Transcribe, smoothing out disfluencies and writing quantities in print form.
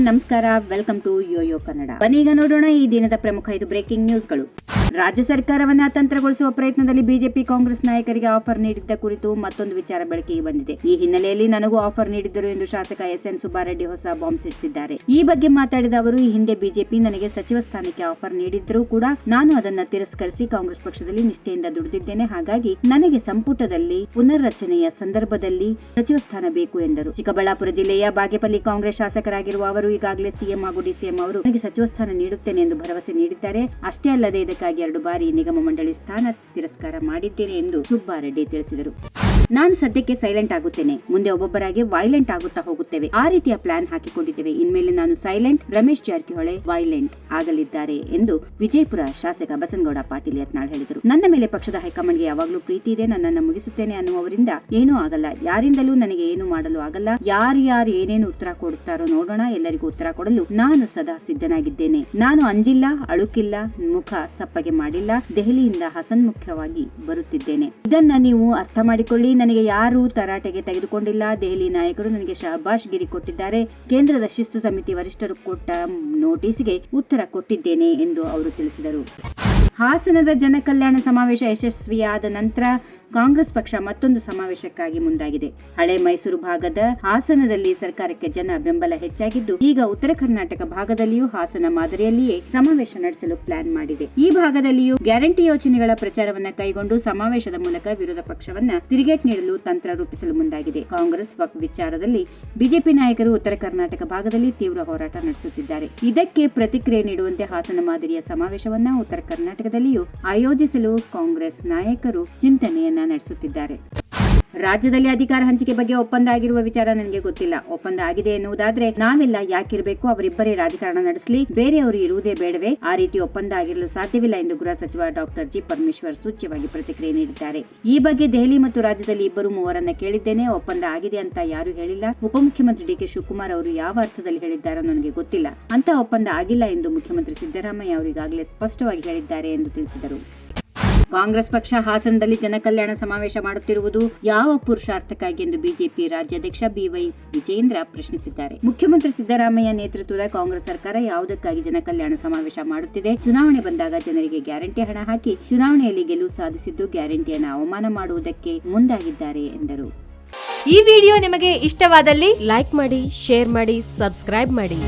ನಮಸ್ಕಾರ, welcome to Yoyo Kannada. ಬನ್ನೀಗ ನೋಡೋಣ ಈ ದಿನದ ಪ್ರಮುಖ 5 ಬ್ರೇಕಿಂಗ್ ನ್ಯೂಸ್ಗಳು. ರಾಜ್ಯ ಸರ್ಕಾರವನ್ನು ಅತಂತ್ರಗೊಳಿಸುವ ಪ್ರಯತ್ನದಲ್ಲಿ ಬಿಜೆಪಿ ಕಾಂಗ್ರೆಸ್ ನಾಯಕರಿಗೆ ಆಫರ್ ನೀಡಿದ್ದ ಕುರಿತು ಮತ್ತೊಂದು ವಿಚಾರ ಬೆಳಕಿಗೆ ಬಂದಿದೆ. ಈ ಹಿನ್ನೆಲೆಯಲ್ಲಿ ನನಗೂ ಆಫರ್ ನೀಡಿದ್ದರು ಎಂದು ಶಾಸಕ ಎಸ್.ಎನ್. ಸುಬ್ಬಾರೆಡ್ಡಿ ಹೊಸ ಬಾಂಬ್ ಸಿಡಿಸಿದ್ದಾರೆ. ಈ ಬಗ್ಗೆ ಮಾತಾಡಿದ ಅವರು, ಈ ಹಿಂದೆ ಬಿಜೆಪಿ ನನಗೆ ಸಚಿವ ಸ್ಥಾನಕ್ಕೆ ಆಫರ್ ನೀಡಿದ್ದರೂ ಕೂಡ ನಾನು ಅದನ್ನ ತಿರಸ್ಕರಿಸಿ ಕಾಂಗ್ರೆಸ್ ಪಕ್ಷದಲ್ಲಿ ನಿಷ್ಠೆಯಿಂದ ದುಡಿದಿದ್ದೇನೆ. ಹಾಗಾಗಿ ನನಗೆ ಸಂಪುಟದಲ್ಲಿ ಪುನರ್ರಚನೆಯ ಸಂದರ್ಭದಲ್ಲಿ ಸಚಿವ ಸ್ಥಾನ ಬೇಕು ಎಂದರು. ಚಿಕ್ಕಬಳ್ಳಾಪುರ ಜಿಲ್ಲೆಯ ಬಾಗೇಪಲ್ಲಿ ಕಾಂಗ್ರೆಸ್ ಶಾಸಕರಾಗಿರುವ ಅವರು ಈಗಾಗಲೇ ಸಿಎಂ ಹಾಗೂ ಡಿಸಿಎಂ ಅವರು ನನಗೆ ಸಚಿವ ಸ್ಥಾನ ನೀಡುತ್ತೇನೆ ಎಂದು ಭರವಸೆ ನೀಡಿದ್ದಾರೆ. ಅಷ್ಟೇ ಅಲ್ಲದೆ ಇದಕ್ಕಾಗಿ 2 ಬಾರಿ ನಿಗಮ ಮಂಡಳಿ ಸ್ಥಾನ ತಿರಸ್ಕಾರ ಮಾಡಿದ್ದೇನೆ ಎಂದು ಸುಬ್ಬಾರೆಡ್ಡಿ ತಿಳಿಸಿದರು. ನಾನು ಸದ್ಯಕ್ಕೆ ಸೈಲೆಂಟ್ ಆಗುತ್ತೇನೆ, ಮುಂದೆ ಒಬ್ಬೊಬ್ಬರಾಗಿ ವೈಲೆಂಟ್ ಆಗುತ್ತಾ ಹೋಗುತ್ತೇವೆ. ಆ ರೀತಿಯ ಪ್ಲಾನ್ ಹಾಕಿಕೊಂಡಿದ್ದೇವೆ. ಇನ್ಮೇಲೆ ನಾನು ಸೈಲೆಂಟ್, ರಮೇಶ್ ಜಾರಕಿಹೊಳಿ ವೈಲೆಂಟ್ ಆಗಲಿದ್ದಾರೆ ಎಂದು ವಿಜಯಪುರ ಶಾಸಕ ಬಸನಗೌಡ ಪಾಟೀಲ್ ಯತ್ನಾಳ್ ಹೇಳಿದರು. ನನ್ನ ಮೇಲೆ ಪಕ್ಷದ ಹೈಕಮಾಂಡ್ಗೆ ಯಾವಾಗಲೂ ಪ್ರೀತಿ ಇದೆ. ನನ್ನನ್ನು ಮುಗಿಸುತ್ತೇನೆ ಅನ್ನುವವರಿಂದ ಏನೂ ಆಗಲ್ಲ, ಯಾರಿಂದಲೂ ನನಗೆ ಏನು ಮಾಡಲು ಆಗಲ್ಲ. ಯಾರು ಏನೇನು ಉತ್ತರ ಕೊಡುತ್ತಾರೋ ನೋಡೋಣ. ಎಲ್ಲರಿಗೂ ಉತ್ತರ ಕೊಡಲು ನಾನು ಸದಾ ಸಿದ್ಧನಾಗಿದ್ದೇನೆ. ನಾನು ಅಂಜಿಲ್ಲ, ಅಳುಕಿಲ್ಲ, ಮುಖ ಸಪ್ಪಗೆ ಮಾಡಿಲ್ಲ. ದೆಹಲಿಯಿಂದ ಹಸನ್ಮುಖವಾಗಿ ಬರುತ್ತಿದ್ದೇನೆ. ಇದನ್ನ ನೀವು ಅರ್ಥ ಮಾಡಿಕೊಳ್ಳಿ. ನನಗೆ ಯಾರು ತರಾಟೆಗೆ ತೆಗೆದುಕೊಂಡಿಲ್ಲ. ದೆಹಲಿ ನಾಯಕರು ನನಗೆ ಶಹಬಾಷ್ ಗಿರಿ ಕೊಟ್ಟಿದ್ದಾರೆ. ಕೇಂದ್ರದ ಶಿಸ್ತು ಸಮಿತಿ ವರಿಷ್ಠರು ಕೊಟ್ಟ ನೋಟಿಸ್ಗೆ ಉತ್ತರ ಕೊಟ್ಟಿದ್ದೇನೆ ಎಂದು ಅವರು ತಿಳಿಸಿದರು. ಹಾಸನದ ಜನಕಲ್ಯಾಣ ಸಮಾವೇಶ ಯಶಸ್ವಿಯಾದ ನಂತರ ಕಾಂಗ್ರೆಸ್ ಪಕ್ಷ ಮತ್ತೊಂದು ಸಮಾವೇಶಕ್ಕಾಗಿ ಮುಂದಾಗಿದೆ. ಹಳೆ ಮೈಸೂರು ಭಾಗದ ಹಾಸನದಲ್ಲಿ ಸರ್ಕಾರಕ್ಕೆ ಜನ ಬೆಂಬಲ ಹೆಚ್ಚಾಗಿದ್ದು, ಈಗ ಉತ್ತರ ಕರ್ನಾಟಕ ಭಾಗದಲ್ಲಿಯೂ ಹಾಸನ ಮಾದರಿಯಲ್ಲಿಯೇ ಸಮಾವೇಶ ನಡೆಸಲು ಪ್ಲಾನ್ ಮಾಡಿದೆ. ಈ ಭಾಗದಲ್ಲಿಯೂ ಗ್ಯಾರಂಟಿ ಯೋಜನೆಗಳ ಪ್ರಚಾರವನ್ನ ಕೈಗೊಂಡು ಸಮಾವೇಶದ ಮೂಲಕ ವಿರೋಧ ಪಕ್ಷವನ್ನ ತಿರುಗೇಟ್ ನೀಡಲು ತಂತ್ರ ರೂಪಿಸಲು ಮುಂದಾಗಿದೆ. ಕಾಂಗ್ರೆಸ್ ವಕ್ಫ್ ವಿಚಾರದಲ್ಲಿ ಬಿಜೆಪಿ ನಾಯಕರು ಉತ್ತರ ಕರ್ನಾಟಕ ಭಾಗದಲ್ಲಿ ತೀವ್ರ ಹೋರಾಟ ನಡೆಸುತ್ತಿದ್ದಾರೆ. ಇದಕ್ಕೆ ಪ್ರತಿಕ್ರಿಯೆ ನೀಡುವಂತೆ ಹಾಸನ ಮಾದರಿಯ ಸಮಾವೇಶವನ್ನ ಉತ್ತರ ಕರ್ನಾಟಕದಲ್ಲಿಯೂ ಆಯೋಜಿಸಲು ಕಾಂಗ್ರೆಸ್ ನಾಯಕರು ಚಿಂತನೆಯನ್ನ ನಡೆಸುತ್ತಿದ್ದಾರೆ. ರಾಜ್ಯದಲ್ಲಿ ಅಧಿಕಾರ ಹಂಚಿಕೆ ಬಗ್ಗೆ ಒಪ್ಪಂದ ಆಗಿರುವ ವಿಚಾರ ನನಗೆ ಗೊತ್ತಿಲ್ಲ. ಒಪ್ಪಂದ ಆಗಿದೆ ಎನ್ನುವುದಾದ್ರೆ ನಾವೆಲ್ಲ ಯಾಕಿರಬೇಕು? ಅವರಿಬ್ಬರೇ ರಾಜಕಾರಣ ನಡೆಸಲಿ, ಬೇರೆಯವರು ಇರುವುದೇ ಬೇಡವೇ? ಆ ರೀತಿ ಒಪ್ಪಂದ ಆಗಿರಲು ಸಾಧ್ಯವಿಲ್ಲ ಎಂದು ಗೃಹ ಸಚಿವ ಡಾಕ್ಟರ್ ಜಿ. ಪರಮೇಶ್ವರ್ ಸೂಚ್ಯವಾಗಿ ಪ್ರತಿಕ್ರಿಯೆ ನೀಡಿದ್ದಾರೆ. ಈ ಬಗ್ಗೆ ದೆಹಲಿ ಮತ್ತು ರಾಜ್ಯದಲ್ಲಿ 2-3 ಕೇಳಿದ್ದೇನೆ. ಒಪ್ಪಂದ ಆಗಿದೆ ಅಂತ ಯಾರು ಹೇಳಿಲ್ಲ. ಉಪಮುಖ್ಯಮಂತ್ರಿ ಡಿ.ಕೆ. ಶಿವಕುಮಾರ್ ಅವರು ಯಾವ ಅರ್ಥದಲ್ಲಿ ಹೇಳಿದ್ದಾರೋ ನನಗೆ ಗೊತ್ತಿಲ್ಲ. ಅಂತ ಒಪ್ಪಂದ ಆಗಿಲ್ಲ ಎಂದು ಮುಖ್ಯಮಂತ್ರಿ ಸಿದ್ದರಾಮಯ್ಯ ಅವರು ಈಗಾಗಲೇ ಸ್ಪಷ್ಟವಾಗಿ ಹೇಳಿದ್ದಾರೆ ಎಂದು ತಿಳಿಸಿದರು. ಕಾಂಗ್ರೆಸ್ ಪಕ್ಷ ಹಾಸನದಲ್ಲಿ ಜನಕಲ್ಯಾಣ ಸಮಾವೇಶ ಮಾಡುತ್ತಿರುವುದು ಯಾವ ಪುರುಷಾರ್ಥಕ್ಕಾಗಿ ಎಂದು ಬಿಜೆಪಿ ರಾಜ್ಯಾಧ್ಯಕ್ಷ ಬಿವೈ ವಿಜಯೇಂದ್ರ ಪ್ರಶ್ನಿಸಿದ್ದಾರೆ. ಮುಖ್ಯಮಂತ್ರಿ ಸಿದ್ದರಾಮಯ್ಯ ನೇತೃತ್ವದ ಕಾಂಗ್ರೆಸ್ ಸರ್ಕಾರ ಯಾವುದಕ್ಕಾಗಿ ಜನಕಲ್ಯಾಣ ಸಮಾವೇಶ ಮಾಡುತ್ತಿದೆ? ಚುನಾವಣೆ ಬಂದಾಗ ಜನರಿಗೆ ಗ್ಯಾರಂಟಿ ಹಣ ಹಾಕಿ ಚುನಾವಣೆಯಲ್ಲಿ ಗೆಲುವು ಸಾಧಿಸಿದ್ದು ಗ್ಯಾರಂಟಿಯನ್ನು ಅವಮಾನ ಮಾಡುವುದಕ್ಕೆ ಮುಂದಾಗಿದ್ದಾರೆ ಎಂದರು. ಈ ವಿಡಿಯೋ ನಿಮಗೆ ಇಷ್ಟವಾದಲ್ಲಿ ಲೈಕ್ ಮಾಡಿ, ಶೇರ್ ಮಾಡಿ, ಸಬ್ಸ್ಕ್ರೈಬ್ ಮಾಡಿ.